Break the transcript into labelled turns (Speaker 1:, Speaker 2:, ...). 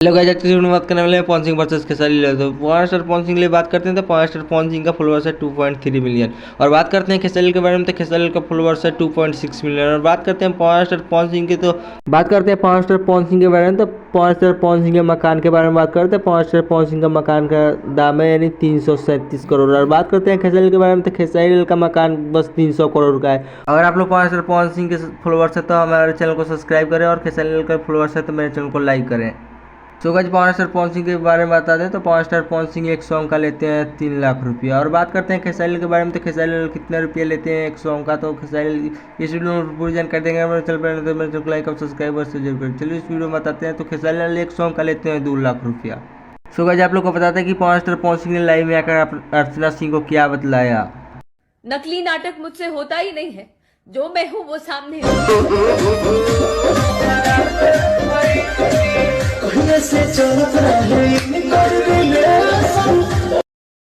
Speaker 1: Hello guys, आज की video में बात करने वाले हैं पवन सिंह वर्सेस खेसारी लाल। तो पवन स्टार पवन सिंह के लिए बात करते हैं तो पवन स्टार पवन सिंह का फॉलोअर्स है 2.3 मिलियन। और बात करते हैं खेसारी के बारे में तो खेसारी का फॉलोअर्स है 2.6 मिलियन। और बात करते हैं पवन स्टार पवन सिंह की तो बात करते हैं पवन स्टार पवन सिंह के बारे में तो पवन स्टार पवन सिंह के मकान के बारे में बात करते हैं। पवन स्टार पवन सिंह का मकान का दाम है यानी 337 करोड़। और बात करते हैं खेसारी के बारे में तो खेसारी लाल का मकान बस 300 करोड़ का है। अगर आप लोग पवन स्टार पवन सिंह के फॉलोअर्स है तो हमारे चैनल को सब्सक्राइब करें, और खेसारी लाल का फॉलोअर्स है तो मेरे चैनल को लाइक करें। तो गाइस, पवन स्टार पवन सिंह के बारे में बता दें तो पवन स्टार पवन सिंह एक सॉन्ग का लेते हैं 3 लाख रुपया। और बात करते हैं खेसारी लाल के बारे में तो खेसारी लाल कितने रुपये लेते हैं एक सॉन्ग का, तो खेसारी लाल इस वीडियो में पूरी जानकारी देंगे। मेरे चैनल पर तो मेरे चैनल को लाइक और सब्सक्राइब से जरूर करें। चलिए इस वीडियो में बताते हैं। तो खेसारी लाल एक सॉन्ग का लेते हैं 2 लाख रुपया। सो गाइस, आप लोग को बताते हैं कि पवन स्टार पवन सिंह ने लाइव में आकर अर्चना सिंह को क्या बतलाया।
Speaker 2: नकली नाटक मुझसे होता ही नहीं है, जो मैं हूँ वो सामने
Speaker 3: से चल रहा है